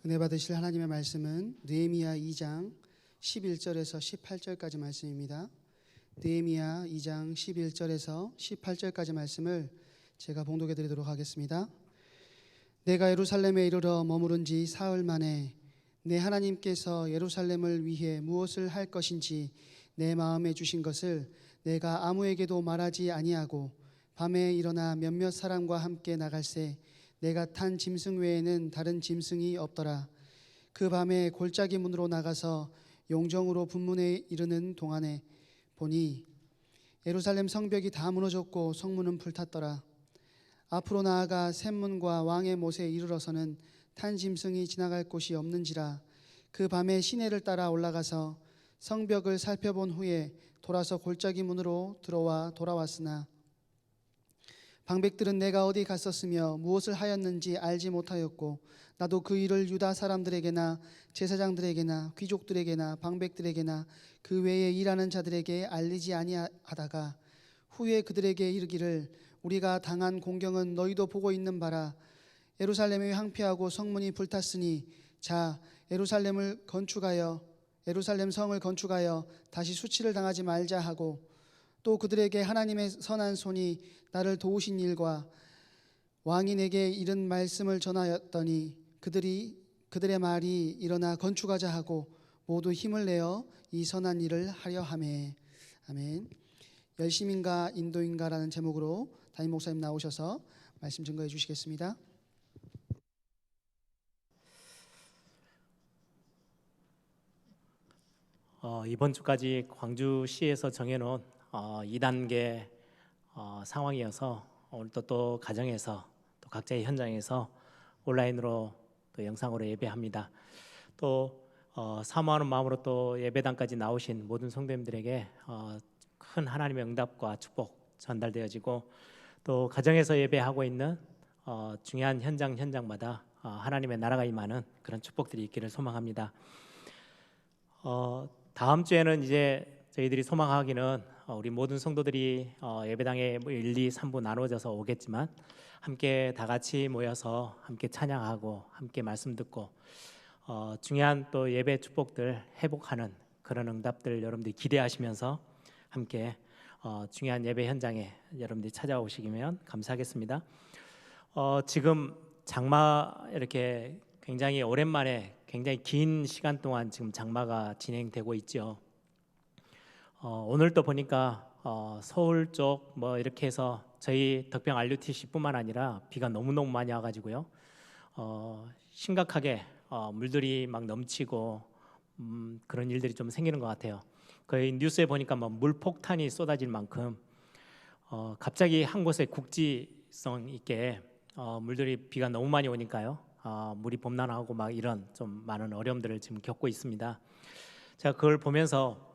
은혜 받으실 하나님의 말씀은 느헤미야 2장 11절에서 18절까지 말씀입니다. 느헤미야 2장 11절에서 18절까지 말씀을 제가 봉독해 드리도록 하겠습니다. 내가 예루살렘에 이르러 머무른 지 사흘 만에 내 하나님께서 예루살렘을 위해 무엇을 할 것인지 내 마음에 주신 것을 내가 아무에게도 말하지 아니하고 밤에 일어나 몇몇 사람과 함께 나갈새 내가 탄 짐승 외에는 다른 짐승이 없더라. 그 밤에 골짜기 문으로 나가서 용정으로 분문에 이르는 동안에 보니 예루살렘 성벽이 다 무너졌고 성문은 불탔더라. 앞으로 나아가 샘문과 왕의 못에 이르러서는 탄 짐승이 지나갈 곳이 없는지라. 그 밤에 시내를 따라 올라가서 성벽을 살펴본 후에 돌아서 골짜기 문으로 들어와 돌아왔으나 방백들은 내가 어디 갔었으며 무엇을 하였는지 알지 못하였고 나도 그 일을 유다 사람들에게나 제사장들에게나 귀족들에게나 방백들에게나 그 외에 일하는 자들에게 알리지 아니하다가 후에 그들에게 이르기를 우리가 당한 공경은 너희도 보고 있는 바라. 예루살렘이 황폐하고 성문이 불탔으니 자 예루살렘 성을 건축하여 다시 수치를 당하지 말자 하고 또 그들에게 하나님의 선한 손이 나를 도우신 일과 왕이 내게 이른 말씀을 전하였더니 그들의 말이 일어나 건축하자 하고 모두 힘을 내어 이 선한 일을 하려 하매. 아멘. 열심인가 인도인가라는 제목으로 담임 목사님 나오셔서 말씀 증거해 주시겠습니다. 이번 주까지 광주시에서 정해놓은 2단계 상황이어서 오늘도 또 가정에서 또 각자의 현장에서 온라인으로 또 영상으로 예배합니다. 또 사모하는 마음으로 또 예배당까지 나오신 모든 성도님들에게 큰 하나님의 응답과 축복 전달되어지고 또 가정에서 예배하고 있는 중요한 현장마다 하나님의 나라가 임하는 그런 축복들이 있기를 소망합니다. 다음 주에는 이제 저희들이 소망하기는 우리 모든 성도들이 예배당에 1, 2, 3부 나눠져서 오겠지만 함께 다 같이 모여서 함께 찬양하고 함께 말씀 듣고 중요한 또 예배 축복들 회복하는 그런 응답들 여러분들이 기대하시면서 함께 중요한 예배 현장에 여러분들이 찾아오시면 감사하겠습니다. 지금 장마 이렇게 굉장히 오랜만에 굉장히 긴 시간 동안 지금 장마가 진행되고 있죠. 오늘도 보니까 서울 쪽 뭐 이렇게 해서 저희 덕평 RUTC뿐만 아니라 비가 너무너무 많이 와가지고요. 심각하게 물들이 막 넘치고 그런 일들이 좀 생기는 것 같아요. 거의 뉴스에 보니까 뭐 물폭탄이 쏟아질 만큼 갑자기 한 곳에 국지성 있게 물들이 비가 너무 많이 오니까요. 물이 범람하고 막 이런 좀 많은 어려움들을 지금 겪고 있습니다. 제가 그걸 보면서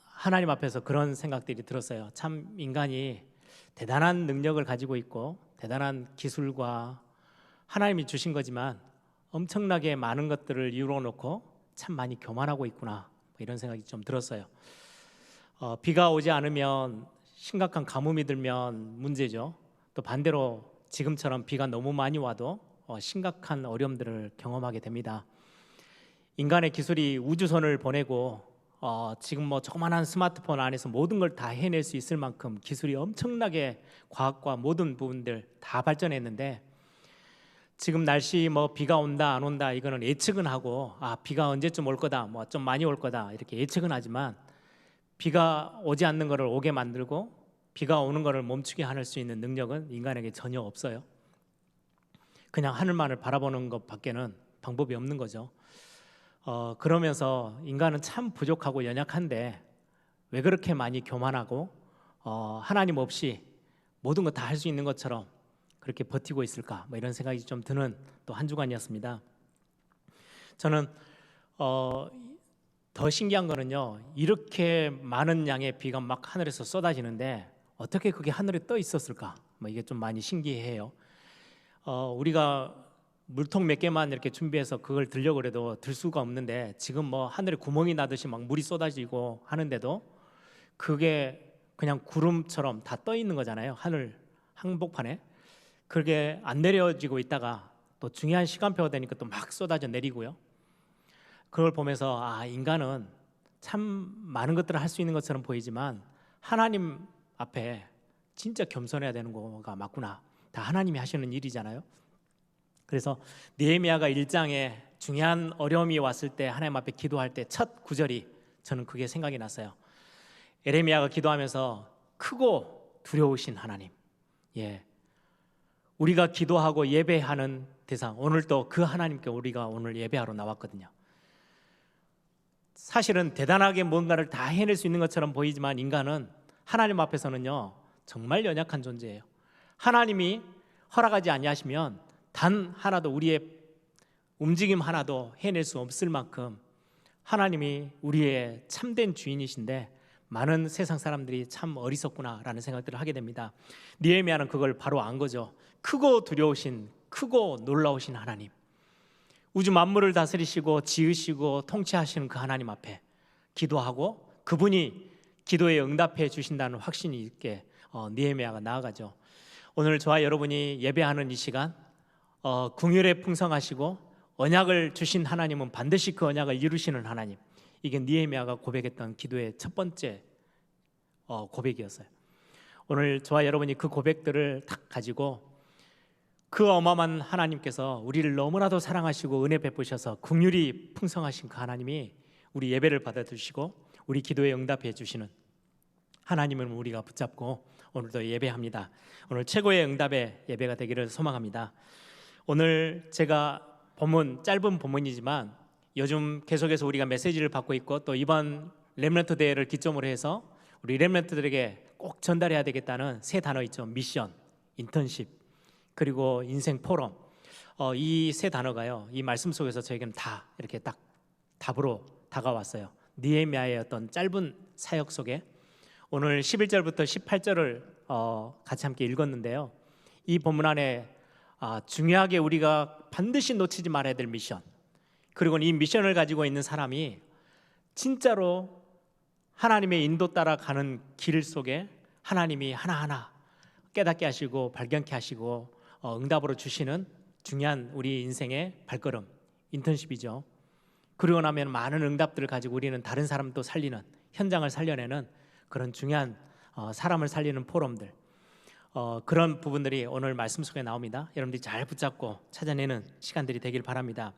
하나님 앞에서 그런 생각들이 들었어요. 참 인간이 대단한 능력을 가지고 있고 대단한 기술과 하나님이 주신 거지만 엄청나게 많은 것들을 이루어놓고 참 많이 교만하고 있구나 이런 생각이 좀 들었어요. 비가 오지 않으면 심각한 가뭄이 들면 문제죠. 또 반대로 지금처럼 비가 너무 많이 와도 심각한 어려움들을 경험하게 됩니다. 인간의 기술이 우주선을 보내고 지금 뭐 조그만한 스마트폰 안에서 모든 걸 다 해낼 수 있을 만큼 기술이 엄청나게 과학과 모든 부분들 다 발전했는데 지금 날씨 뭐 비가 온다 안 온다 이거는 예측은 하고 비가 언제쯤 올 거다 뭐 좀 많이 올 거다 이렇게 예측은 하지만 비가 오지 않는 거를 오게 만들고 비가 오는 거를 멈추게 할 수 있는 능력은 인간에게 전혀 없어요. 그냥 하늘만을 바라보는 것밖에는 방법이 없는 거죠. 그러면서 인간은 참 부족하고 연약한데 왜 그렇게 많이 교만하고 하나님 없이 모든 거 다 할 수 있는 것처럼 그렇게 버티고 있을까 뭐 이런 생각이 좀 드는 또 한 주간이었습니다. 저는 더 신기한 거는요, 이렇게 많은 양의 비가 막 하늘에서 쏟아지는데 어떻게 그게 하늘에 떠 있었을까? 뭐 이게 좀 많이 신기해요. 우리가 물통 몇 개만 이렇게 준비해서 그걸 들려고 그래도 들 수가 없는데 지금 뭐 하늘에 구멍이 나듯이 막 물이 쏟아지고 하는데도 그게 그냥 구름처럼 다 떠 있는 거잖아요. 하늘 한복판에. 그게 안 내려지고 있다가 또 중요한 시간표가 되니까 또 막 쏟아져 내리고요. 그걸 보면서 인간은 참 많은 것들을 할 수 있는 것처럼 보이지만 하나님 앞에 진짜 겸손해야 되는 거가 맞구나. 다 하나님이 하시는 일이잖아요. 그래서 느헤미야가 1장에 중요한 어려움이 왔을 때 하나님 앞에 기도할 때 첫 구절이 저는 그게 생각이 났어요. 에레미야가 기도하면서 크고 두려우신 하나님, 우리가 기도하고 예배하는 대상, 오늘 또 그 하나님께 우리가 오늘 예배하러 나왔거든요. 사실은 대단하게 뭔가를 다 해낼 수 있는 것처럼 보이지만 인간은 하나님 앞에서는요 정말 연약한 존재예요. 하나님이 허락하지 아니하시면 단 하나도 우리의 움직임 하나도 해낼 수 없을 만큼 하나님이 우리의 참된 주인이신데 많은 세상 사람들이 참 어리석구나라는 생각들을 하게 됩니다. 느헤미야는 그걸 바로 안 거죠. 크고 두려우신, 크고 놀라우신 하나님, 우주 만물을 다스리시고 지으시고 통치하시는 그 하나님 앞에 기도하고 그분이 기도에 응답해 주신다는 확신이 있게 느헤미야가 나아가죠. 오늘 저와 여러분이 예배하는 이 시간 긍휼에 풍성하시고 언약을 주신 하나님은 반드시 그 언약을 이루시는 하나님, 이게 느헤미야가 고백했던 기도의 첫 번째 고백이었어요. 오늘 저와 여러분이 그 고백들을 딱 가지고 그 어마어마한 하나님께서 우리를 너무나도 사랑하시고 은혜 베푸셔서 긍휼이 풍성하신 그 하나님이 우리 예배를 받아주시고 우리 기도에 응답해 주시는 하나님을 우리가 붙잡고 오늘도 예배합니다. 오늘 최고의 응답의 예배가 되기를 소망합니다. 오늘 제가 본문, 짧은 본문이지만 요즘 계속해서 우리가 메시지를 받고 있고 또 이번 렘넌트 대회를 기점으로 해서 우리 렘넌트들에게 꼭 전달해야 되겠다는 세 단어 있죠. 미션, 인턴십, 그리고 인생 포럼. 이 세 단어가요, 이 말씀 속에서 저에게는 다 이렇게 딱 답으로 다가왔어요. 느헤미야의 어떤 짧은 사역 속에 오늘 11절부터 18절을 같이 함께 읽었는데요. 이 본문 안에 중요하게 우리가 반드시 놓치지 말아야 될 미션, 그리고 이 미션을 가지고 있는 사람이 진짜로 하나님의 인도 따라 가는 길 속에 하나님이 하나하나 깨닫게 하시고 발견케 하시고 응답으로 주시는 중요한 우리 인생의 발걸음, 인턴십이죠. 그러고 나면 많은 응답들을 가지고 우리는 다른 사람도 살리는, 현장을 살려내는 그런 중요한 사람을 살리는 포럼들, 그런 부분들이 오늘 말씀 속에 나옵니다. 여러분들이 잘 붙잡고 찾아내는 시간들이 되길 바랍니다.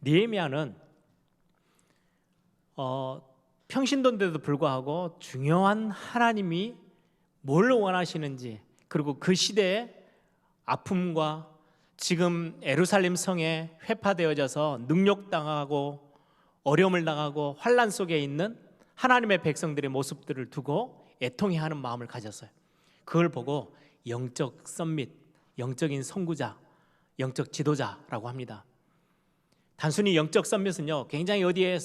느헤미야는 평신도인데도 불구하고 중요한 하나님이 뭘 원하시는지, 그리고 그 시대의 아픔과 지금 예루살렘 성에 회파되어져서 능욕당하고 어려움을 당하고 환난 속에 있는 하나님의 백성들의 모습들을 두고 애통해하는 마음을 가졌어요. 그걸 보고 영적 썸밋, 영적인 선구자, 영적 지도자라고 합니다. 단순히 영적 썸밋은요, 굉장히 어디에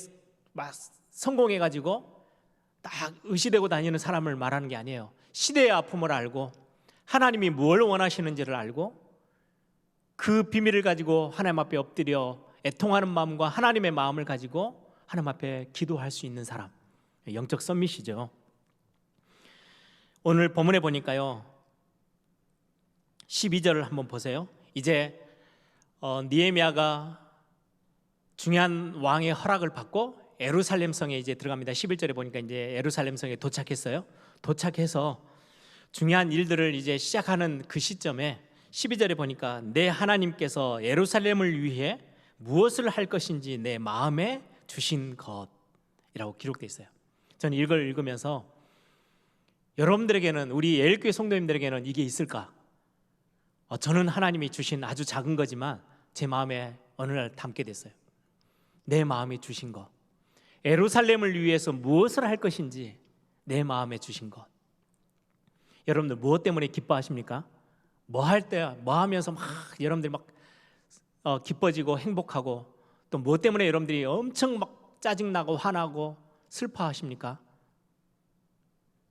막 성공해가지고 딱 의시되고 다니는 사람을 말하는 게 아니에요. 시대의 아픔을 알고 하나님이 뭘 원하시는지를 알고 그 비밀을 가지고 하나님 앞에 엎드려 애통하는 마음과 하나님의 마음을 가지고 하나님 앞에 기도할 수 있는 사람, 영적 썸밋이죠. 오늘 본문에 보니까요 12절을 한번 보세요. 이제 느헤미야가 중요한 왕의 허락을 받고 예루살렘 성에 이제 들어갑니다. 11절에 보니까 이제 예루살렘 성에 도착했어요. 도착해서 중요한 일들을 이제 시작하는 그 시점에 12절에 보니까 내 하나님께서 예루살렘을 위해 무엇을 할 것인지 내 마음에 주신 것이라고 기록되어 있어요. 저는 이걸 읽으면서 여러분들에게는, 우리 예일교회 성도님들에게는 이게 있을까? 저는 하나님이 주신 아주 작은 거지만 제 마음에 어느 날 담게 됐어요. 내 마음에 주신 것, 예루살렘을 위해서 무엇을 할 것인지 내 마음에 주신 것. 여러분들 무엇 때문에 기뻐하십니까? 뭐 할 때, 뭐 하면서 막 여러분들이 막 기뻐지고 행복하고, 또 무엇 때문에 여러분들이 엄청 막 짜증나고 화나고 슬퍼하십니까?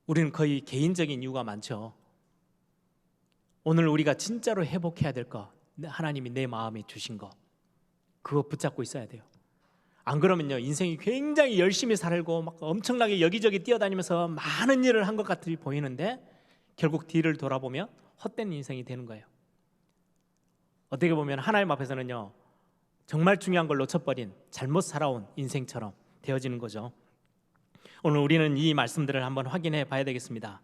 우리는 거의 개인적인 이유가 많죠. 오늘 우리가 진짜로 회복해야 될 것, 하나님이 내 마음에 주신 것, 그거 붙잡고 있어야 돼요. 안 그러면요 인생이 굉장히 열심히 살고 막 엄청나게 여기저기 뛰어다니면서 많은 일을 한 것 같이 보이는데 결국 뒤를 돌아보면 헛된 인생이 되는 거예요. 어떻게 보면 하나님 앞에서는요, 정말 중요한 걸 놓쳐버린, 잘못 살아온 인생처럼 되어지는 거죠. 오늘 우리는 이 말씀들을 한번 확인해 봐야 되겠습니다.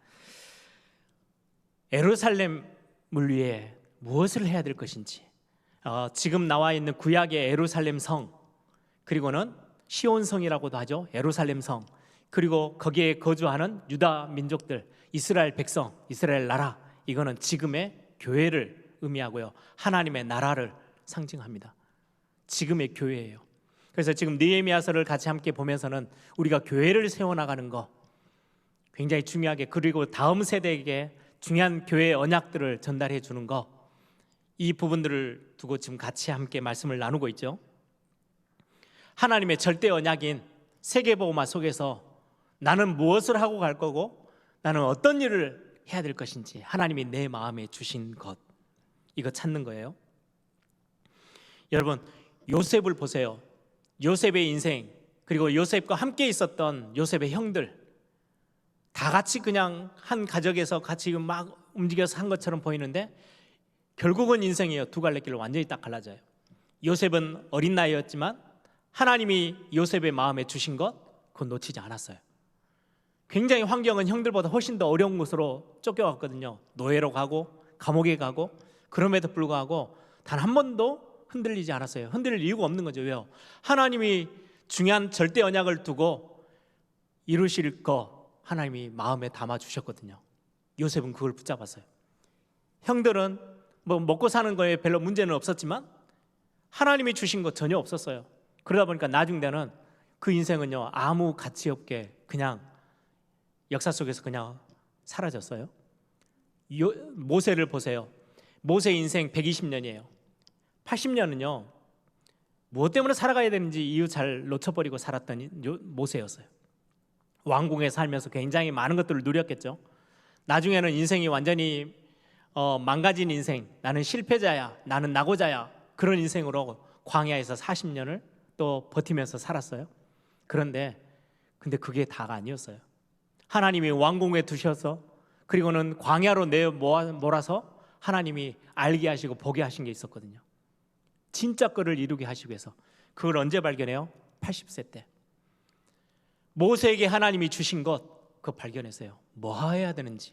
예루살렘을 위해 무엇을 해야 될 것인지, 지금 나와 있는 구약의 예루살렘 성, 그리고는 시온성이라고도 하죠. 예루살렘 성, 그리고 거기에 거주하는 유다 민족들, 이스라엘 백성, 이스라엘 나라, 이거는 지금의 교회를 의미하고요, 하나님의 나라를 상징합니다. 지금의 교회예요. 그래서 지금 느헤미야서를 같이 함께 보면서는 우리가 교회를 세워나가는 거 굉장히 중요하게, 그리고 다음 세대에게 중요한 교회의 언약들을 전달해 주는 거, 이 부분들을 두고 지금 같이 함께 말씀을 나누고 있죠. 하나님의 절대 언약인 세계복음화 속에서 나는 무엇을 하고 갈 거고 나는 어떤 일을 해야 될 것인지, 하나님이 내 마음에 주신 것, 이거 찾는 거예요. 여러분, 요셉을 보세요. 요셉의 인생, 그리고 요셉과 함께 있었던 요셉의 형들, 다 같이 그냥 한 가족에서 같이 막 움직여서 한 것처럼 보이는데 결국은 인생이요, 두 갈래 길로 완전히 딱 갈라져요. 요셉은 어린 나이였지만 하나님이 요셉의 마음에 주신 것, 그건 놓치지 않았어요. 굉장히 환경은 형들보다 훨씬 더 어려운 곳으로 쫓겨갔거든요. 노예로 가고 감옥에 가고, 그럼에도 불구하고 단 한 번도 흔들리지 않았어요. 흔들릴 이유가 없는 거죠. 왜요? 하나님이 중요한 절대 언약을 두고 이루실 거 하나님이 마음에 담아 주셨거든요. 요셉은 그걸 붙잡았어요. 형들은 뭐 먹고 사는 거에 별로 문제는 없었지만 하나님이 주신 거 전혀 없었어요. 그러다 보니까 나중 때는 그 인생은요, 아무 가치 없게 그냥 역사 속에서 그냥 사라졌어요. 모세를 보세요. 모세 인생 120년이에요. 80년은요 무엇 때문에 살아가야 되는지 이유 잘 놓쳐버리고 살았던 모세였어요. 왕궁에 살면서 굉장히 많은 것들을 누렸겠죠. 나중에는 인생이 완전히 망가진 인생, 나는 실패자야, 나는 낙오자야, 그런 인생으로 광야에서 40년을 또 버티면서 살았어요. 근데 그게 다가 아니었어요. 하나님이 왕궁에 두셔서, 그리고는 광야로 몰아서 하나님이 알게 하시고 보게 하신 게 있었거든요. 진짜 거를 이루게 하시기 위해서. 그걸 언제 발견해요? 80세 때. 모세에게 하나님이 주신 것, 그거 발견했어요. 뭐 해야 되는지,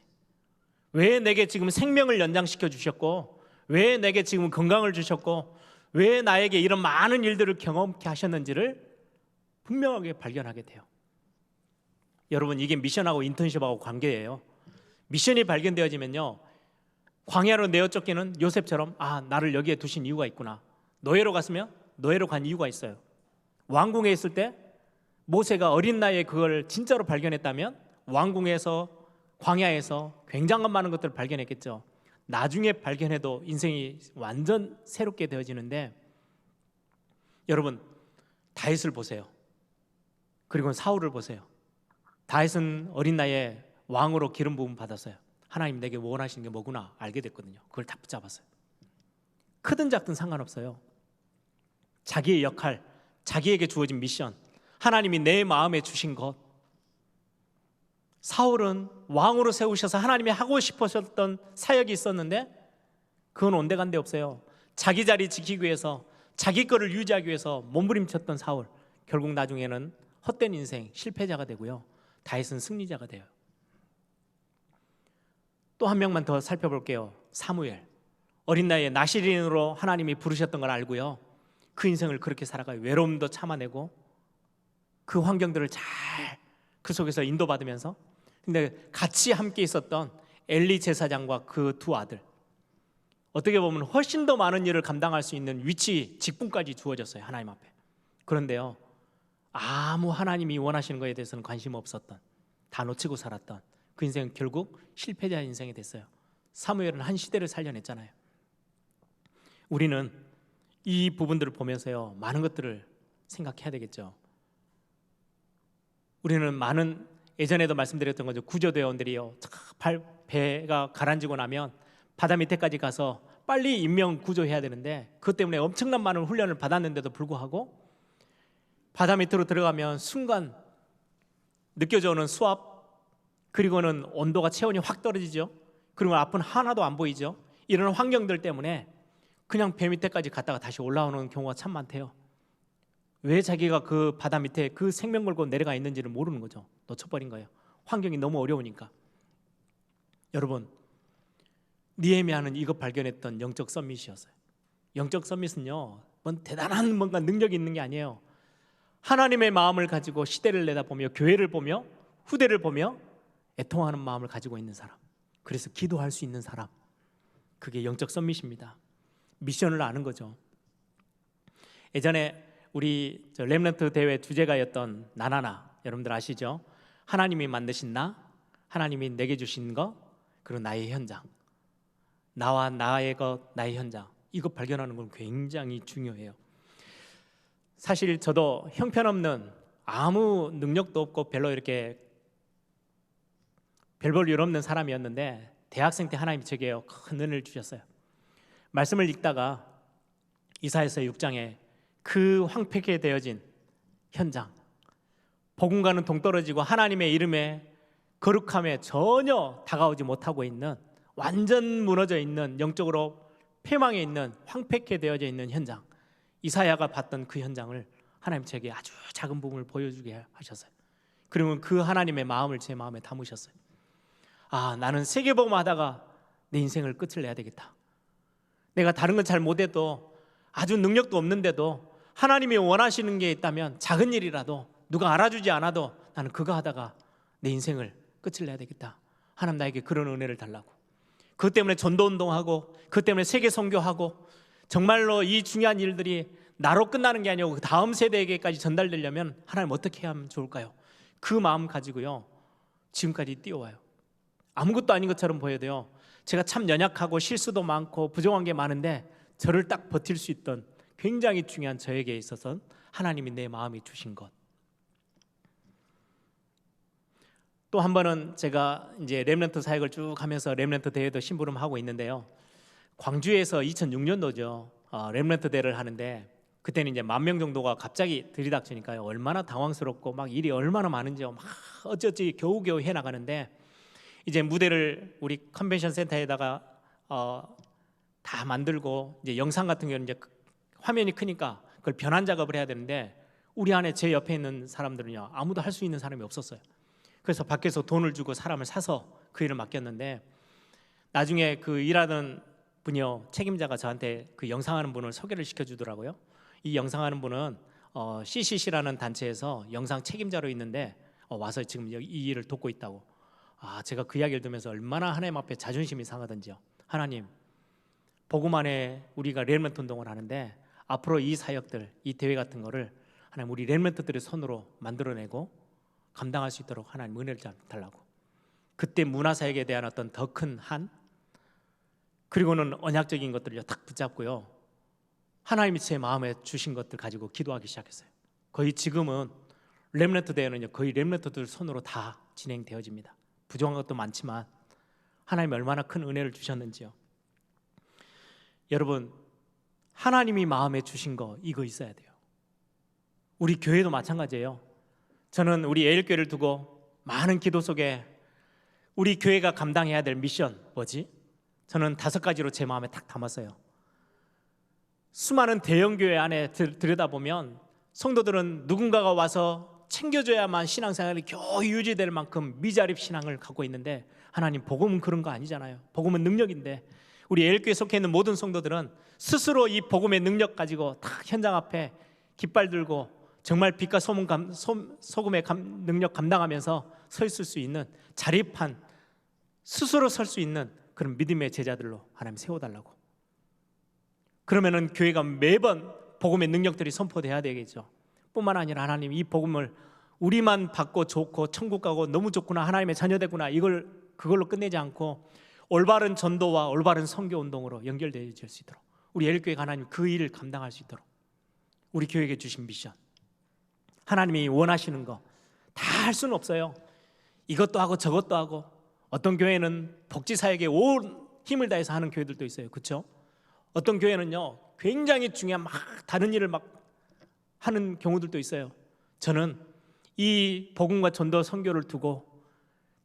왜 내게 지금 생명을 연장시켜 주셨고, 왜 내게 지금 건강을 주셨고, 왜 나에게 이런 많은 일들을 경험케 하셨는지를 분명하게 발견하게 돼요. 여러분, 이게 미션하고 인턴십하고 관계예요. 미션이 발견되어지면요, 광야로 내어 쫓기는 요셉처럼, 나를 여기에 두신 이유가 있구나. 노예로 갔으면 노예로 간 이유가 있어요. 왕궁에 있을 때 모세가 어린 나이에 그걸 진짜로 발견했다면 왕궁에서, 광야에서 굉장한 많은 것들을 발견했겠죠. 나중에 발견해도 인생이 완전 새롭게 되어지는데, 여러분, 다윗을 보세요. 그리고 사울을 보세요. 다윗은 어린 나이에 왕으로 기름 부음 받았어요. 하나님 내게 원하시는 게 뭐구나 알게 됐거든요. 그걸 다 붙잡았어요. 크든 작든 상관없어요. 자기의 역할, 자기에게 주어진 미션, 하나님이 내 마음에 주신 것. 사울은 왕으로 세우셔서 하나님이 하고 싶으셨던 사역이 있었는데 그건 온데간데 없어요. 자기 자리 지키기 위해서, 자기 거를 유지하기 위해서 몸부림쳤던 사울, 결국 나중에는 헛된 인생, 실패자가 되고요, 다윗은 승리자가 돼요. 또 한 명만 더 살펴볼게요. 사무엘. 어린 나이에 나시린으로 하나님이 부르셨던 걸 알고요, 그 인생을 그렇게 살아가요. 외로움도 참아내고 그 환경들을 잘 그 속에서 인도받으면서. 근데 같이 함께 있었던 엘리 제사장과 그 두 아들, 어떻게 보면 훨씬 더 많은 일을 감당할 수 있는 위치, 직분까지 주어졌어요, 하나님 앞에. 그런데요, 아무 하나님이 원하시는 것에 대해서는 관심 없었던, 다 놓치고 살았던 그 인생은 결국 실패자 인생이 됐어요. 사무엘은 한 시대를 살려냈잖아요. 우리는 이 부분들을 보면서요, 많은 것들을 생각해야 되겠죠. 우리는 많은, 예전에도 말씀드렸던 거죠. 구조대원들이요, 배가 가라앉고 나면 바다 밑에까지 가서 빨리 인명 구조해야 되는데, 그것 때문에 엄청난 많은 훈련을 받았는데도 불구하고 바다 밑으로 들어가면 순간 느껴져 오는 수압, 그리고는 온도가 체온이 확 떨어지죠. 그리고 앞은 하나도 안 보이죠. 이런 환경들 때문에 그냥 배 밑에까지 갔다가 다시 올라오는 경우가 참 많대요. 왜 자기가 그 바다 밑에 그 생명 걸고 내려가 있는지를 모르는 거죠. 놓쳐버린 거예요. 환경이 너무 어려우니까. 여러분, 느헤미야는 이것 발견했던 영적 썸밋이었어요. 영적 썸밋은요, 뭔 대단한 뭔가 능력이 있는 게 아니에요. 하나님의 마음을 가지고 시대를 내다보며 교회를 보며 후대를 보며 애통하는 마음을 가지고 있는 사람, 그래서 기도할 수 있는 사람, 그게 영적 썸밋입니다. 미션을 아는 거죠. 예전에 우리 렘넌트 대회 주제가였던 나나나, 여러분들 아시죠? 하나님이 만드신 나, 하나님이 내게 주신 것, 그리고 나의 현장, 나와 나의 것, 나의 현장, 이거 발견하는 건 굉장히 중요해요. 사실 저도 형편없는, 아무 능력도 없고 별로 이렇게 별 볼 일 없는 사람이었는데, 대학생 때 하나님이 제게 큰 은혜를 주셨어요. 말씀을 읽다가 이사야서 6장에 그 황폐케 되어진 현장, 복음과는 동떨어지고 하나님의 이름에 거룩함에 전혀 다가오지 못하고 있는, 완전 무너져 있는, 영적으로 폐망해 있는, 황폐케 되어져 있는 현장, 이사야가 봤던 그 현장을 하나님 제게 아주 작은 부분을 보여주게 하셨어요. 그러면 그 하나님의 마음을 제 마음에 담으셨어요. 아, 나는 세계복음 하다가 내 인생을 끝을 내야 되겠다. 내가 다른 건 잘 못해도, 아주 능력도 없는데도 하나님이 원하시는 게 있다면 작은 일이라도 누가 알아주지 않아도 나는 그거 하다가 내 인생을 끝을 내야 되겠다. 하나님 나에게 그런 은혜를 달라고. 그것 때문에 전도운동하고, 그것 때문에 세계 선교하고, 정말로 이 중요한 일들이 나로 끝나는 게 아니고 그 다음 세대에게까지 전달되려면 하나님 어떻게 하면 좋을까요? 그 마음 가지고요, 지금까지 뛰어와요. 아무것도 아닌 것처럼 보여도요, 제가 참 연약하고 실수도 많고 부정한 게 많은데 저를 딱 버틸 수 있던 굉장히 중요한 저에게 있어서 하나님이 내 마음이 주신 것. 또 한 번은 제가 이제 렘넌트 사역을 쭉 하면서 렘넌트 대회도 심부름하고 있는데요, 광주에서 2006년도죠 렘넌트 대회를 하는데, 그때는 이제 10,000명 정도가 갑자기 들이닥치니까요, 얼마나 당황스럽고 막 일이 얼마나 많은지요, 막 어찌어찌 겨우겨우 해나가는데, 이제 무대를 우리 컨벤션 센터에다가 다 만들고, 이제 영상 같은 경우는 이제 화면이 크니까 그걸 변환 작업을 해야 되는데, 우리 안에 제 옆에 있는 사람들은요, 아무도 할 수 있는 사람이 없었어요. 그래서 밖에서 돈을 주고 사람을 사서 그 일을 맡겼는데, 나중에 그 일하던 분이요, 책임자가 저한테 그 영상하는 분을 소개를 시켜주더라고요. 이 영상하는 분은 CCC라는 단체에서 영상 책임자로 있는데 와서 지금 이 일을 돕고 있다고. 아, 제가 그 이야기를 들으면서 얼마나 하나님 앞에 자존심이 상하던지요. 하나님, 복음 안에 우리가 렘넌트 운동을 하는데 앞으로 이 사역들, 이 대회 같은 거를 하나님 우리 렘넌트들의 손으로 만들어내고 감당할 수 있도록 하나님 은혜를 달라고. 그때 문화사역에 대한 어떤 더 큰 한, 그리고는 언약적인 것들을 딱 붙잡고요, 하나님이 제 마음에 주신 것들 가지고 기도하기 시작했어요. 거의 지금은 렘넌트 대회는 거의 렘넌트들 손으로 다 진행되어집니다. 부족한 것도 많지만 하나님이 얼마나 큰 은혜를 주셨는지요. 여러분, 하나님이 마음에 주신 거 이거 있어야 돼요. 우리 교회도 마찬가지예요. 저는 우리 에일교회를 두고 많은 기도 속에 우리 교회가 감당해야 될 미션 뭐지? 저는 5가지로 제 마음에 딱 담았어요. 수많은 대형교회 안에 들여다보면 성도들은 누군가가 와서 챙겨줘야만 신앙생활이 겨우 유지될 만큼 미자립 신앙을 갖고 있는데, 하나님 복음은 그런 거 아니잖아요. 복음은 능력인데, 우리 에일교회에 속해 있는 모든 성도들은 스스로 이 복음의 능력 가지고 딱 현장 앞에 깃발 들고 정말 빛과 소금의 능력 감당하면서 서 있을 수 있는 자립한, 스스로 설 수 있는 그런 믿음의 제자들로 하나님 세워달라고. 그러면은 교회가 매번 복음의 능력들이 선포돼야 되겠죠. 뿐만 아니라 하나님 이 복음을 우리만 받고 좋고 천국 가고 너무 좋구나, 하나님의 자녀되구나, 그걸로 끝내지 않고 올바른 전도와 올바른 선교 운동으로 연결되어질 수 있도록, 우리 에일교회가 하나님 그 일을 감당할 수 있도록 우리 교회에게 주신 미션, 하나님이 원하시는 거 다 할 수는 없어요. 이것도 하고 저것도 하고, 어떤 교회는 복지사역에 온 힘을 다해서 하는 교회들도 있어요. 그렇죠? 어떤 교회는요 굉장히 중요한 막 다른 일을 막 하는 경우들도 있어요. 저는 이 복음과 전도 선교를 두고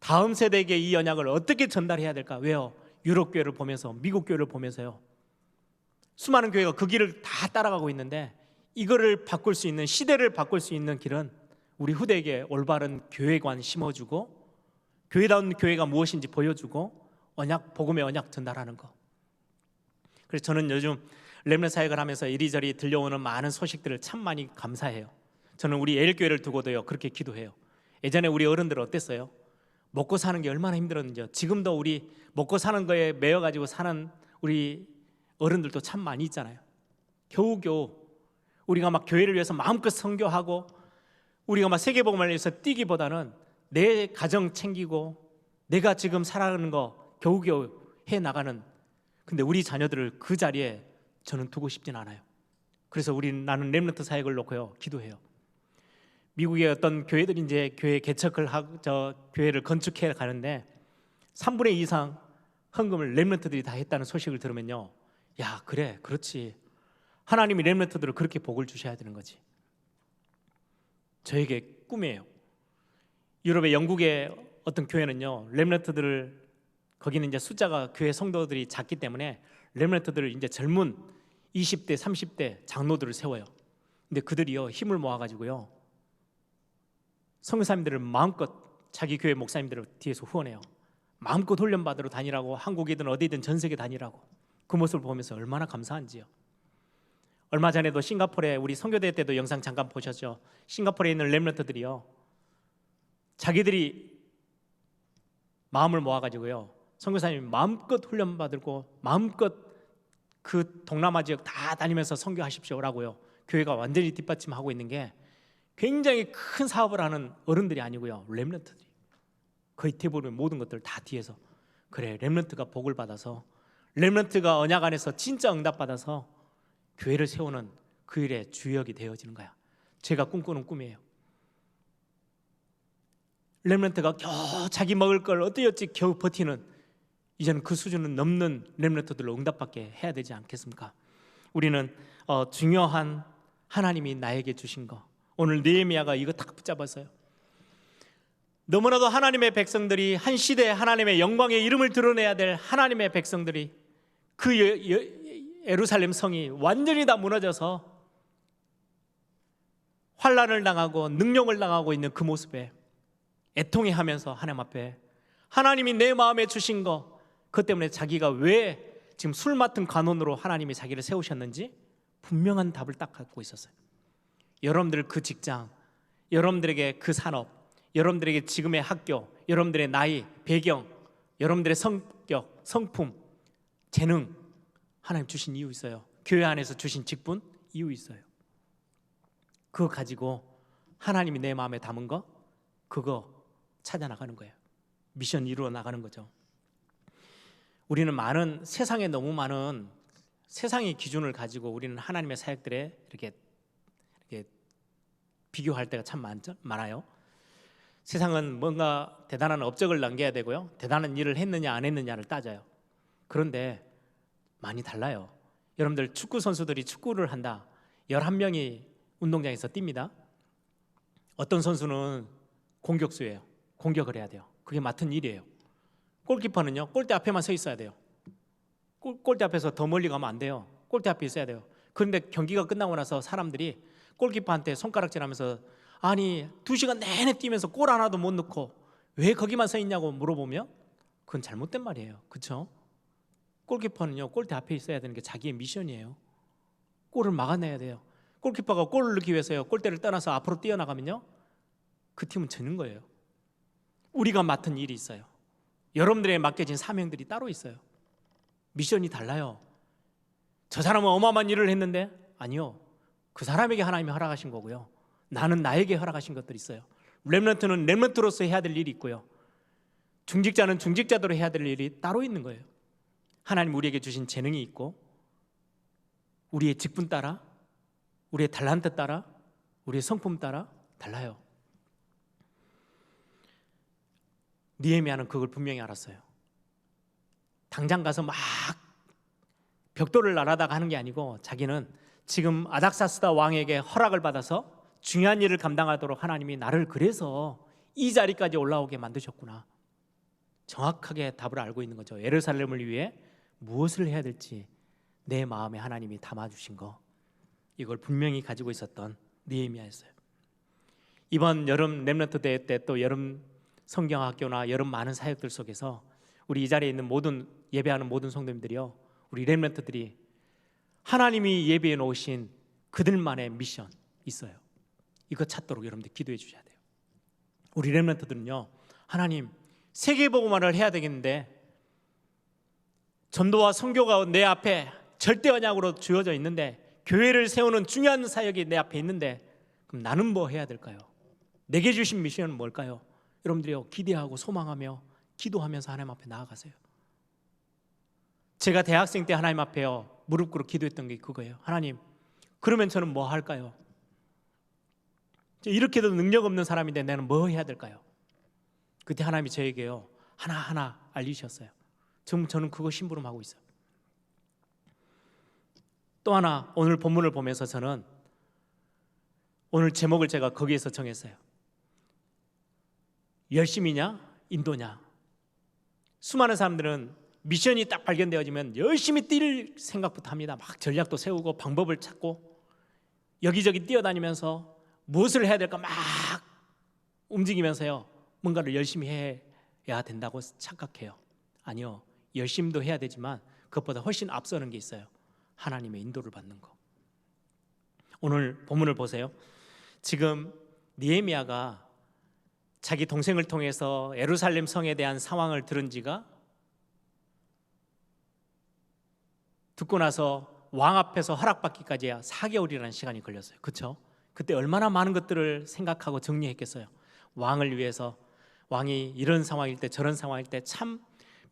다음 세대에게 이 언약을 어떻게 전달해야 될까? 왜요? 유럽 교회를 보면서, 미국 교회를 보면서요, 수많은 교회가 그 길을 다 따라가고 있는데 이거를 바꿀 수 있는, 시대를 바꿀 수 있는 길은 우리 후대에게 올바른 교회관 심어주고 교회다운 교회가 무엇인지 보여주고 언약, 복음의 언약 전달하는 거. 그래서 저는 요즘 렘넌트 사역을 하면서 이리저리 들려오는 많은 소식들을 참 많이 감사해요. 저는 우리 예일교회를 두고도요 그렇게 기도해요. 예전에 우리 어른들 어땠어요? 먹고 사는 게 얼마나 힘들었는지요. 지금도 우리 먹고 사는 거에 매여가지고 사는 우리 어른들도 참 많이 있잖아요. 겨우겨우 우리가 막 교회를 위해서 마음껏 선교하고 우리가 막 세계복음을 위해서 뛰기보다는 내 가정 챙기고 내가 지금 살아가는 거 겨우겨우 해나가는, 근데 우리 자녀들을 그 자리에 저는 두고 싶진 않아요. 그래서 나는 렘넌트 사역을 놓고요 기도해요. 미국의 어떤 교회들이 이제 교회 개척을 교회를 건축해 가는데 3분의 2 이상 헌금을 렘넌트들이 다 했다는 소식을 들으면요, 야 그래 그렇지, 하나님이 렘넌트들을 그렇게 복을 주셔야 되는 거지. 저에게 꿈이에요. 유럽의 영국의 어떤 교회는요 렘넌트들을, 거기는 이제 숫자가 교회 성도들이 작기 때문에 렘넌트들을 이제 젊은 20대 30대 장로들을 세워요. 근데 그들이요 힘을 모아가지고요 선교사님들을 마음껏, 자기 교회 목사님들을 뒤에서 후원해요. 마음껏 훈련받으러 다니라고, 한국이든 어디든 전 세계 다니라고. 그 모습을 보면서 얼마나 감사한지요. 얼마 전에도 싱가포르에 우리 선교대 때도 영상 잠깐 보셨죠. 싱가포르에 있는 렘넌트들이요 자기들이 마음을 모아가지고요 선교사님 마음껏 훈련받고 마음껏 그 동남아 지역 다 다니면서 선교하십시오라고요 교회가 완전히 뒷받침하고 있는 게, 굉장히 큰 사업을 하는 어른들이 아니고요 렘넌트들이, 거의 대부분 모든 것들 다 뒤에서, 그래 렘넌트가 복을 받아서, 렘넌트가 언약 안에서 진짜 응답받아서 교회를 세우는 그 일의 주역이 되어지는 거야. 제가 꿈꾸는 꿈이에요. 렘넌트가 겨우 자기 먹을 걸 어찌어찌 겨우 버티는, 이제는 그 수준은 넘는 렘넌트들로 응답받게 해야 되지 않겠습니까? 우리는 중요한 하나님이 나에게 주신 거, 오늘 느헤미야가 이거 딱 붙잡았어요. 너무나도 하나님의 백성들이, 한 시대에 하나님의 영광의 이름을 드러내야 될 하나님의 백성들이, 그 예루살렘 성이 완전히 다 무너져서 환난을 당하고 능력을 당하고 있는 그 모습에 애통해하면서 하나님 앞에, 하나님이 내 마음에 주신 거, 그것 때문에 자기가 왜 지금 술 맡은 간원으로 하나님이 자기를 세우셨는지 분명한 답을 딱 갖고 있었어요. 여러분들 그 직장, 여러분들에게 그 산업, 여러분들에게 지금의 학교, 여러분들의 나이, 배경, 여러분들의 성격, 성품, 재능, 하나님 주신 이유 있어요. 교회 안에서 주신 직분, 이유 있어요. 그거 가지고 하나님이 내 마음에 담은 거, 그거 찾아 나가는 거예요. 미션 이루어 나가는 거죠. 우리는 세상에 너무 많은 세상의 기준을 가지고 우리는 하나님의 사역들에 이렇게 비교할 때가 참 많아요. 세상은 뭔가 대단한 업적을 남겨야 되고요, 대단한 일을 했느냐 안 했느냐를 따져요. 그런데 많이 달라요. 여러분들 축구 선수들이 축구를 한다. 11명이 운동장에서 뜁니다. 어떤 선수는 공격수예요. 공격을 해야 돼요. 그게 맡은 일이에요. 골키퍼는요 골대 앞에만 서 있어야 돼요. 골대 앞에서 더 멀리 가면 안 돼요. 골대 앞에 있어야 돼요. 그런데 경기가 끝나고 나서 사람들이 골키퍼한테 손가락질하면서, 아니 2시간 내내 뛰면서 골 하나도 못 넣고 왜 거기만 서 있냐고 물어보면 그건 잘못된 말이에요. 그렇죠? 골키퍼는요 골대 앞에 있어야 되는 게 자기의 미션이에요. 골을 막아내야 돼요. 골키퍼가 골을 넣기 위해서요 골대를 떠나서 앞으로 뛰어나가면요 그 팀은 지는 거예요. 우리가 맡은 일이 있어요. 여러분들에게 맡겨진 사명들이 따로 있어요. 미션이 달라요. 저 사람은 어마어마한 일을 했는데, 아니요, 그 사람에게 하나님이 허락하신 거고요, 나는 나에게 허락하신 것들이 있어요. 렘넌트는 렘넌트로서 해야 될 일이 있고요, 중직자는 중직자대로 해야 될 일이 따로 있는 거예요. 하나님 우리에게 주신 재능이 있고, 우리의 직분 따라, 우리의 달란트 따라, 우리의 성품 따라 달라요. 느헤미야는 그걸 분명히 알았어요. 당장 가서 막 벽돌을 날아다가 하는 게 아니고, 자기는 지금 아닥사스다 왕에게 허락을 받아서 중요한 일을 감당하도록 하나님이 나를 그래서 이 자리까지 올라오게 만드셨구나, 정확하게 답을 알고 있는 거죠. 예루살렘을 위해 무엇을 해야 될지 내 마음에 하나님이 담아주신 거, 이걸 분명히 가지고 있었던 느헤미야였어요. 이번 여름 렘넌트 대회 때 또 여름 성경학교나 여름 많은 사역들 속에서 우리 이 자리에 있는 모든 예배하는 모든 성도님들이요, 우리 렘넌트들이 하나님이 예배해 놓으신 그들만의 미션 있어요. 이거 찾도록 여러분들 기도해 주셔야 돼요. 우리 렘넌트들은요, 하나님 세계복음화를 해야 되겠는데 전도와 선교가 내 앞에 절대 언약으로 주어져 있는데, 교회를 세우는 중요한 사역이 내 앞에 있는데, 그럼 나는 뭐 해야 될까요? 내게 주신 미션은 뭘까요? 여러분들이요, 기대하고 소망하며 기도하면서 하나님 앞에 나아가세요. 제가 대학생 때 하나님 앞에요 무릎 꿇고 기도했던 게 그거예요. 하나님, 그러면 저는 뭐 할까요? 이렇게도 능력 없는 사람인데 나는 뭐 해야 될까요? 그때 하나님이 저에게요 하나하나 알리셨어요. 지금 저는 그거 심부름하고 있어요. 또 하나, 오늘 본문을 보면서 저는 오늘 제목을 제가 거기에서 정했어요. 열심이냐 인도냐. 수많은 사람들은 미션이 딱 발견되어지면 열심히 뛸 생각부터 합니다. 막 전략도 세우고 방법을 찾고 여기저기 뛰어다니면서 무엇을 해야 될까 막 움직이면서요 뭔가를 열심히 해야 된다고 착각해요. 아니요, 열심도 해야 되지만 그것보다 훨씬 앞서는 게 있어요. 하나님의 인도를 받는 거. 오늘 본문을 보세요. 지금 느헤미야가 자기 동생을 통해서 예루살렘 성에 대한 상황을 들은 지가, 듣고 나서 왕 앞에서 허락받기까지야 4개월이라는 시간이 걸렸어요. 그렇죠? 그때 얼마나 많은 것들을 생각하고 정리했겠어요. 왕을 위해서, 왕이 이런 상황일 때 저런 상황일 때 참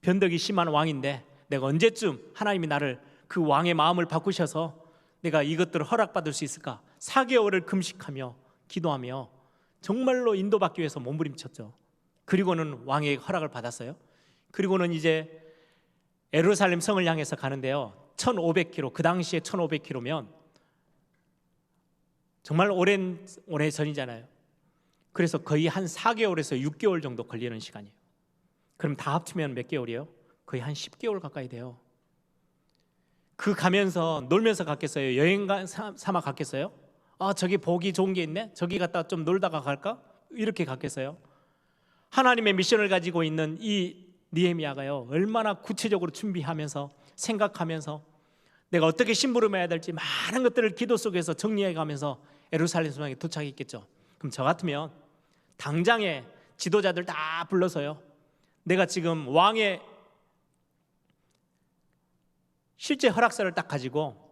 변덕이 심한 왕인데 내가 언제쯤 하나님이 나를 그 왕의 마음을 바꾸셔서 내가 이것들을 허락받을 수 있을까? 4개월을 금식하며 기도하며 정말로 인도받기 위해서 몸부림쳤죠. 그리고는 왕의 허락을 받았어요. 그리고는 이제 예루살렘 성을 향해서 가는데요, 1500km, 그 당시에 1500km면 정말 오랜 전이잖아요. 그래서 거의 한 4개월에서 6개월 정도 걸리는 시간이에요. 그럼 다 합치면 몇 개월이에요? 거의 한 10개월 가까이 돼요. 그 가면서 놀면서 갔겠어요? 여행 삼아 갔겠어요? 아, 저기 보기 좋은 게 있네? 저기 갔다 좀 놀다가 갈까? 이렇게 갔겠어요? 하나님의 미션을 가지고 있는 이 느헤미야가요 얼마나 구체적으로 준비하면서 생각하면서 내가 어떻게 심부름해야 될지 많은 것들을 기도 속에서 정리해가면서 예루살렘 성에 도착했겠죠. 그럼 저 같으면 당장에 지도자들 다 불러서요, 내가 지금 왕의 실제 허락서를 딱 가지고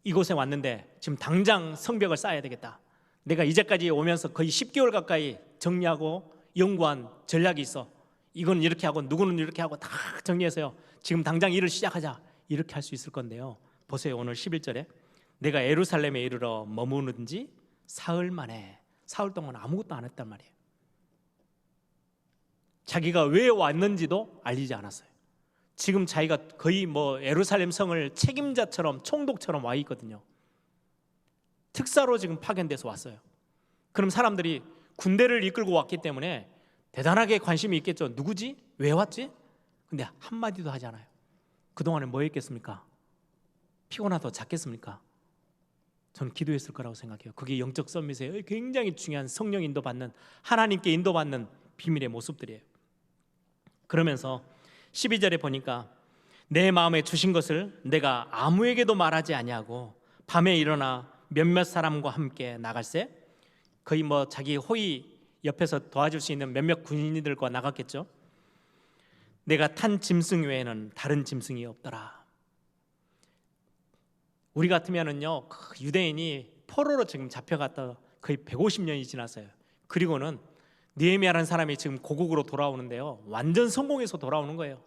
이곳에 왔는데 지금 당장 성벽을 쌓아야 되겠다. 내가 이제까지 오면서 거의 10개월 가까이 정리하고 연구한 전략이 있어. 이건 이렇게 하고 누구는 이렇게 하고 다 정리해서요 지금 당장 일을 시작하자, 이렇게 할 수 있을 건데요, 보세요. 오늘 11절에 내가 예루살렘에 이르러 머무는 지 사흘 만에, 사흘 동안 아무것도 안 했단 말이에요. 자기가 왜 왔는지도 알리지 않았어요. 지금 자기가 거의 예루살렘 성을 책임자처럼 총독처럼 와 있거든요. 특사로 지금 파견돼서 왔어요. 그럼 사람들이 군대를 이끌고 왔기 때문에 대단하게 관심이 있겠죠. 누구지? 왜 왔지? 근데 한마디도 하지 않아요. 그동안에 뭐 했겠습니까? 피곤하다 잤겠습니까? 저는 기도했을 거라고 생각해요. 그게 영적 서밋의 굉장히 중요한 성령 인도받는, 하나님께 인도받는 비밀의 모습들이에요. 그러면서 12절에 보니까 내 마음에 주신 것을 내가 아무에게도 말하지 아니하고 밤에 일어나 몇몇 사람과 함께 나갈새. 거의 자기 호위 옆에서 도와줄 수 있는 몇몇 군인들과 나갔겠죠. 내가 탄 짐승 외에는 다른 짐승이 없더라. 우리 같으면은요 유대인이 포로로 지금 잡혀갔다 거의 150년이 지났어요. 그리고는 느헤미야라는 사람이 지금 고국으로 돌아오는데요 완전 성공해서 돌아오는 거예요.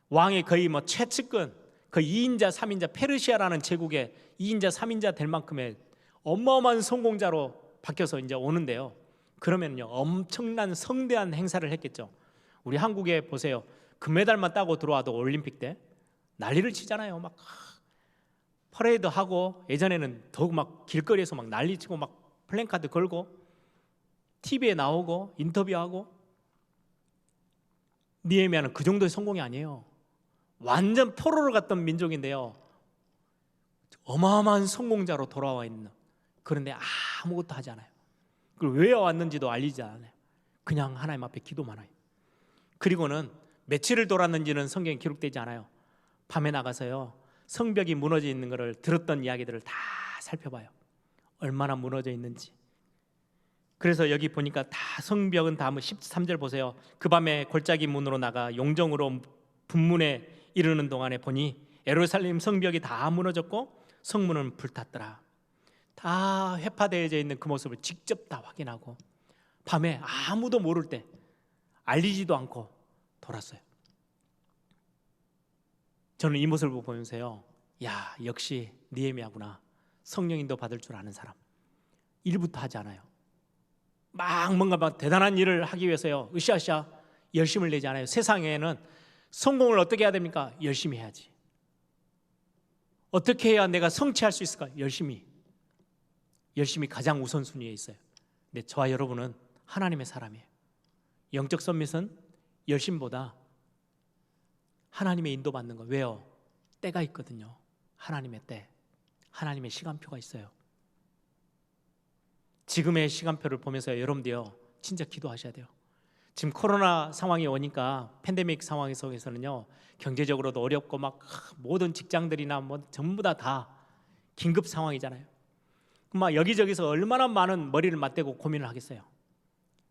왕의 거의 최측근, 거의 2인자 3인자, 페르시아라는 제국의 2인자 3인자 될 만큼의 어마어마한 성공자로 바뀌어서 이제 오는데요, 그러면요 엄청난 성대한 행사를 했겠죠. 우리 한국에 보세요, 금메달만 따고 들어와도 올림픽 때 난리를 치잖아요. 막 퍼레이드 하고, 예전에는 더욱 막 길거리에서 막 난리치고 막 플랜카드 걸고 TV에 나오고 인터뷰하고. 느헤미야는 그 정도의 성공이 아니에요. 완전 포로로 갔던 민족인데요, 어마어마한 성공자로 돌아와 있는, 그런데 아무것도 하지 않아요. 그리고 왜 왔는지도 알리지 않아요. 그냥 하나님 앞에 기도만 해요. 그리고는 며칠을 돌았는지는 성경에 기록되지 않아요. 밤에 나가서요, 성벽이 무너져 있는 것을 들었던 이야기들을 다 살펴봐요. 얼마나 무너져 있는지. 그래서 여기 보니까 다 성벽은 다 13절 보세요. 그 밤에 골짜기 문으로 나가 용정으로 분문에 이르는 동안에 보니 예루살렘 성벽이 다 무너졌고 성문은 불탔더라. 다 회파되어져 있는 그 모습을 직접 다 확인하고 밤에 아무도 모를 때 알리지도 않고 돌았어요. 저는 이 모습을 보면서요, 야, 역시 느헤미야구나. 성령인도 받을 줄 아는 사람. 일부터 하지 않아요. 뭔가 대단한 일을 하기 위해서요, 으쌰으쌰 열심을 내지 않아요. 세상에는 성공을 어떻게 해야 됩니까? 열심히 해야지. 어떻게 해야 내가 성취할 수 있을까? 열심히 가장 우선순위에 있어요. 근데 저와 여러분은 하나님의 사람이에요. 영적 서밋은 열심보다 하나님의 인도받는 거. 왜요? 때가 있거든요. 하나님의 때, 하나님의 시간표가 있어요. 지금의 시간표를 보면서 여러분들요, 진짜 기도하셔야 돼요. 지금 코로나 상황이 오니까, 팬데믹 상황 속에서는요, 경제적으로도 어렵고 모든 직장들이나 전부 다 긴급 상황이잖아요. 여기저기서 얼마나 많은 머리를 맞대고 고민을 하겠어요.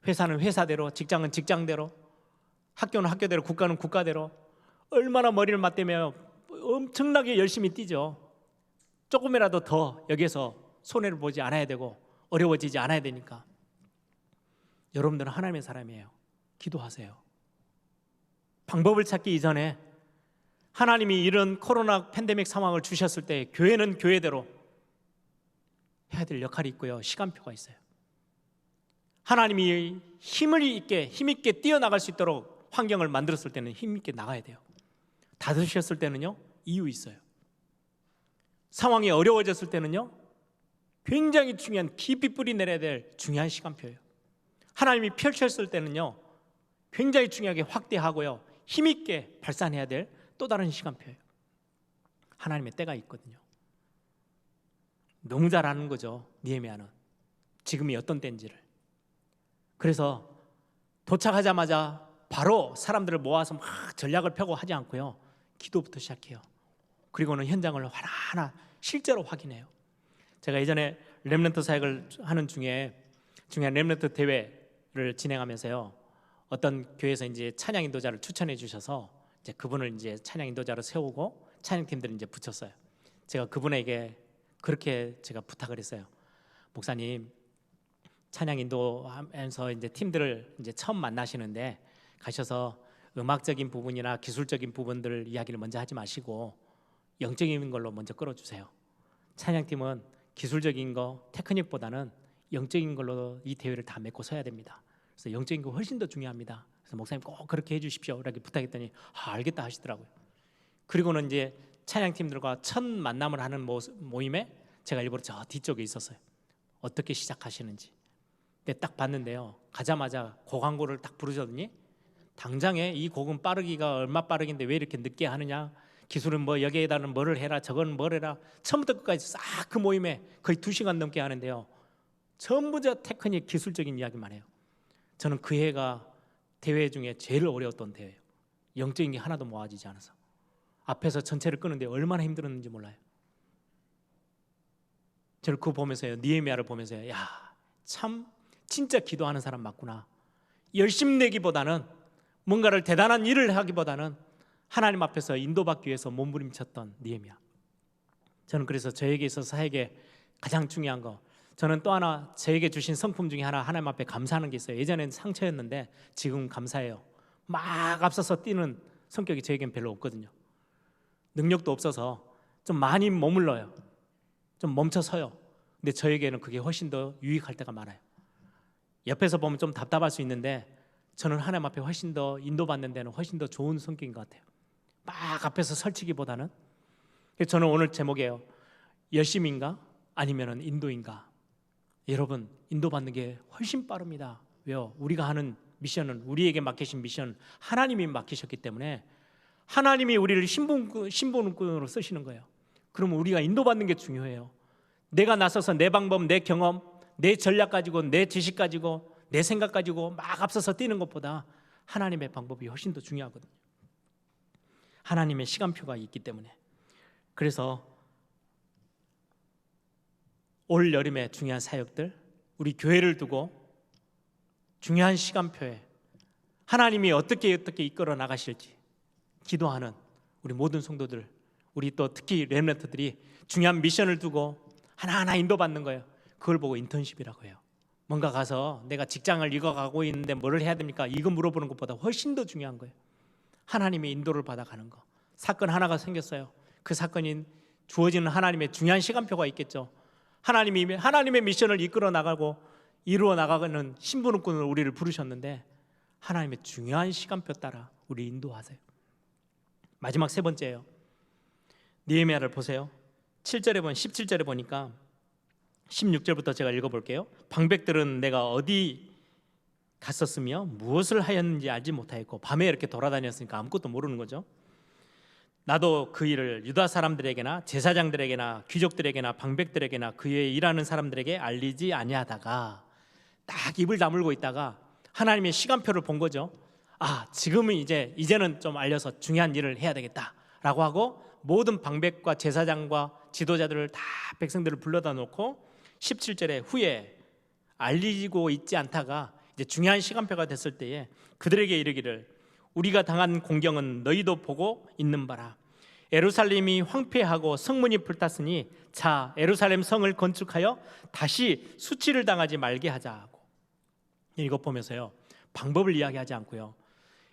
회사는 회사대로, 직장은 직장대로, 학교는 학교대로, 국가는 국가대로 얼마나 머리를 맞대며 엄청나게 열심히 뛰죠. 조금이라도 더 여기에서 손해를 보지 않아야 되고 어려워지지 않아야 되니까. 여러분들은 하나님의 사람이에요. 기도하세요. 방법을 찾기 이전에 하나님이 이런 코로나 팬데믹 상황을 주셨을 때 교회는 교회대로 해야 될 역할이 있고요, 시간표가 있어요. 하나님이 힘있게 뛰어나갈 수 있도록 환경을 만들었을 때는 힘있게 나가야 돼요. 닫으셨을 때는요, 이유 있어요. 상황이 어려워졌을 때는요, 굉장히 중요한, 깊이 뿌리 내려야 될 중요한 시간표예요. 하나님이 펼쳤을 때는요, 굉장히 중요하게 확대하고요, 힘있게 발산해야 될 또 다른 시간표예요. 하나님의 때가 있거든요. 너무 잘 아는 거죠, 느헤미야는 지금이 어떤 때인지를. 그래서 도착하자마자 바로 사람들을 모아서 전략을 펴고 하지 않고요, 기도부터 시작해요. 그리고는 현장을 하나하나 실제로 확인해요. 제가 예전에 렘넌트 사역을 하는 중에 중요한 렘넌트 대회를 진행하면서요, 어떤 교회에서 이제 찬양 인도자를 추천해 주셔서 이제 그분을 이제 찬양 인도자로 세우고 찬양팀들을 이제 붙였어요. 제가 그분에게 그렇게 제가 부탁을 했어요. 목사님, 찬양 인도하면서 이제 팀들을 이제 처음 만나시는데 가셔서 음악적인 부분이나 기술적인 부분들 이야기를 먼저 하지 마시고 영적인 걸로 먼저 끌어주세요. 찬양팀은 기술적인 거, 테크닉보다는 영적인 걸로 이 대회를 다 메고 서야 됩니다. 그래서 영적인 거 훨씬 더 중요합니다. 그래서 목사님 꼭 그렇게 해주십시오 이렇게 부탁했더니 알겠다 하시더라고요. 그리고는 이제 찬양팀들과 첫 만남을 하는 모임에 제가 일부러 저 뒤쪽에 있었어요. 어떻게 시작하시는지. 근데 딱 봤는데요, 가자마자 곡 한 곡을 딱 부르셨더니 당장에 이 곡은 빠르기가 얼마 빠르긴데 왜 이렇게 늦게 하느냐, 기술은 여기에다는 뭐를 해라, 저건 뭘 해라, 처음부터 끝까지 싹 그 모임에 거의 2시간 넘게 하는데요, 전부 다 테크닉, 기술적인 이야기만 해요. 저는 그 해가 대회 중에 제일 어려웠던 대회예요. 영적인 게 하나도 모아지지 않아서 앞에서 전체를 끄는데 얼마나 힘들었는지 몰라요. 저는 그거 보면서요, 느헤미야를 보면서요, 야, 참 진짜 기도하는 사람 맞구나. 열심 내기보다는, 뭔가를 대단한 일을 하기보다는 하나님 앞에서 인도받기 위해서 몸부림쳤던 느헤미야. 저는 그래서 저에게 있어서 사역에 가장 중요한 거, 저는 또 하나 저에게 주신 성품 중에 하나, 하나님 앞에 감사하는 게 있어요. 예전엔 상처였는데 지금 감사해요. 막 앞서서 뛰는 성격이 저에겐 별로 없거든요. 능력도 없어서 좀 많이 머물러요. 좀 멈춰서요. 근데 저에게는 그게 훨씬 더 유익할 때가 많아요. 옆에서 보면 좀 답답할 수 있는데 저는 하나님 앞에 훨씬 더 인도받는 데는 훨씬 더 좋은 성격인 것 같아요. 막 앞에서 설치기보다는. 그래서 저는 오늘 제목이에요. 열심인가 아니면 인도인가. 여러분, 인도받는 게 훨씬 빠릅니다. 왜요? 우리가 하는 미션은, 우리에게 맡기신 미션 하나님이 맡기셨기 때문에 하나님이 우리를 신분꾼으로 쓰시는 거예요. 그러면 우리가 인도받는 게 중요해요. 내가 나서서 내 방법, 내 경험, 내 전략 가지고, 내 지식 가지고, 내 생각 가지고 막 앞서서 뛰는 것보다 하나님의 방법이 훨씬 더 중요하거든요. 하나님의 시간표가 있기 때문에. 그래서 올 여름에 중요한 사역들, 우리 교회를 두고 중요한 시간표에 하나님이 어떻게 이끌어 나가실지 기도하는 우리 모든 성도들, 우리 또 특히 렘넌트들이 중요한 미션을 두고 하나하나 인도받는 거예요. 그걸 보고 인턴십이라고 해요. 뭔가 가서 내가 직장을 이어가고 있는데 뭐를 해야 됩니까? 이거 물어보는 것보다 훨씬 더 중요한 거예요. 하나님의 인도를 받아가는 거. 사건 하나가 생겼어요. 그 사건이 주어지는 하나님의 중요한 시간표가 있겠죠. 하나님의 미션을 이끌어 나가고 이루어 나가는 신분꾼으로 우리를 부르셨는데 하나님의 중요한 시간표 따라 우리 인도하세요. 마지막 세 번째예요. 느헤미야를 보세요. 17절에 보니까 16절부터 제가 읽어볼게요. 방백들은 내가 어디 갔었으며 무엇을 하였는지 알지 못하였고 밤에 이렇게 돌아다녔으니까 아무것도 모르는 거죠. 나도 그 일을 유다 사람들에게나 제사장들에게나 귀족들에게나 방백들에게나 그 위에 일하는 사람들에게 알리지 아니하다가 딱 입을 다물고 있다가 하나님의 시간표를 본 거죠. 아, 지금은 이제는 좀 알려서 중요한 일을 해야 되겠다라고 하고 모든 방백과 제사장과 지도자들을 다 백성들을 불러다 놓고 17절에 후에 알리고 있지 않다가 이제 중요한 시간표가 됐을 때에 그들에게 이르기를 우리가 당한 공경은 너희도 보고 있는 바라. 예루살렘이 황폐하고 성문이 불탔으니 자 예루살렘 성을 건축하여 다시 수치를 당하지 말게 하자고. 이것 보면서요 방법을 이야기하지 않고요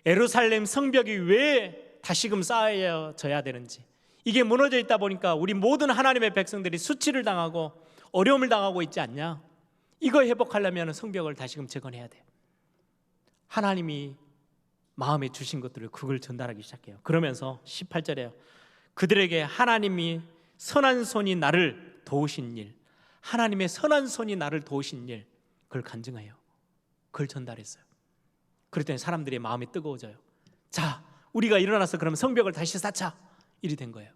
예루살렘 성벽이 왜 다시금 쌓여져야 되는지, 이게 무너져 있다 보니까 우리 모든 하나님의 백성들이 수치를 당하고 어려움을 당하고 있지 않냐. 이거 회복하려면 성벽을 다시금 재건해야 돼. 하나님이 마음에 주신 것들을 그걸 전달하기 시작해요. 그러면서 18절에요 그들에게 하나님이 선한 손이 나를 도우신 일, 하나님의 선한 손이 나를 도우신 일, 그걸 간증해요. 그걸 전달했어요. 그랬더니 사람들의 마음이 뜨거워져요. 자, 우리가 일어나서 그러면 성벽을 다시 쌓자, 일이 된 거예요.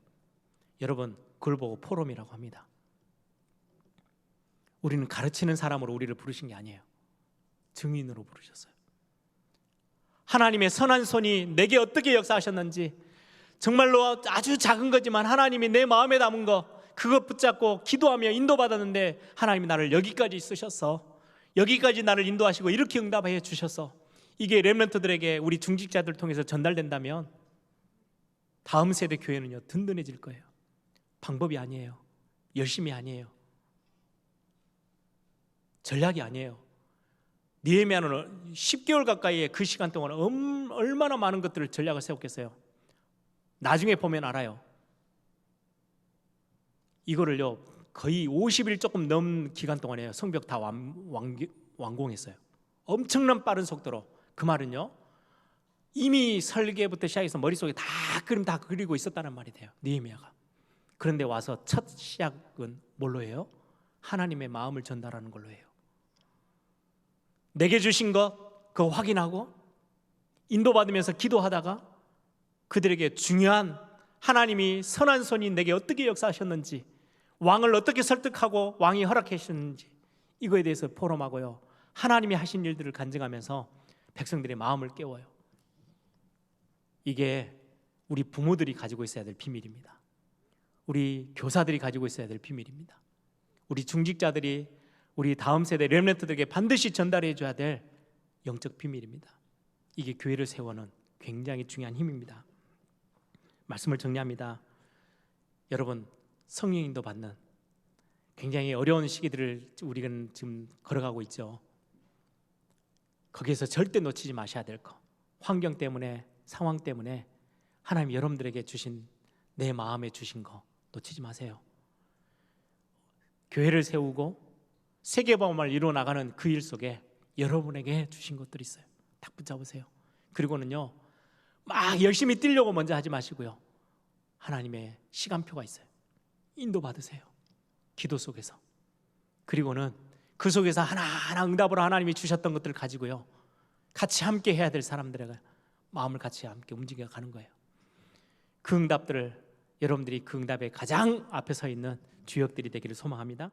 여러분, 그걸 보고 포럼이라고 합니다. 우리는 가르치는 사람으로 우리를 부르신 게 아니에요. 증인으로 부르셨어요. 하나님의 선한 손이 내게 어떻게 역사하셨는지, 정말로 아주 작은 거지만 하나님이 내 마음에 담은 거 그것 붙잡고 기도하며 인도받았는데 하나님이 나를 여기까지 쓰셨어. 여기까지 나를 인도하시고 이렇게 응답해 주셨어. 이게 렘넌트들에게 우리 중직자들 통해서 전달된다면 다음 세대 교회는요 든든해질 거예요. 방법이 아니에요. 열심이 아니에요. 전략이 아니에요. 느헤미야는 10개월 가까이의 그 시간 동안 얼마나 많은 것들을 전략을 세웠겠어요. 나중에 보면 알아요. 이거를요 거의 50일 조금 넘는 기간 동안에 성벽 다 완공했어요. 엄청난 빠른 속도로. 그 말은요 이미 설계부터 시작해서 머릿속에 다 그리고 있었다는 말이 돼요. 느헤미야가. 그런데 와서 첫 시작은 뭘로 해요? 하나님의 마음을 전달하는 걸로 해요. 내게 주신 것 그거 확인하고 인도받으면서 기도하다가 그들에게 중요한 하나님이 선한 손이 내게 어떻게 역사하셨는지, 왕을 어떻게 설득하고 왕이 허락하셨는지 이거에 대해서 포럼하고요 하나님이 하신 일들을 간증하면서 백성들의 마음을 깨워요. 이게 우리 부모들이 가지고 있어야 될 비밀입니다. 우리 교사들이 가지고 있어야 될 비밀입니다. 우리 중직자들이 우리 다음 세대 렘넌트들에게 반드시 전달해 줘야 될 영적 비밀입니다. 이게 교회를 세우는 굉장히 중요한 힘입니다. 말씀을 정리합니다. 여러분, 성령인도 받는 굉장히 어려운 시기들을 우리는 지금 걸어가고 있죠. 거기에서 절대 놓치지 마셔야 될 거, 환경 때문에, 상황 때문에 하나님 여러분들에게 주신, 내 마음에 주신 거 놓치지 마세요. 교회를 세우고 세계복음을 이루어 나가는 그 일 속에 여러분에게 주신 것들이 있어요. 딱 붙잡으세요. 그리고는요 막 열심히 뛰려고 먼저 하지 마시고요 하나님의 시간표가 있어요. 인도 받으세요. 기도 속에서. 그리고는 그 속에서 하나하나 응답으로 하나님이 주셨던 것들을 가지고요 같이 함께 해야 될 사람들에게 마음을 같이 함께 움직여 가는 거예요. 그 응답들을 여러분들이 그 응답의 가장 앞에 서 있는 주역들이 되기를 소망합니다.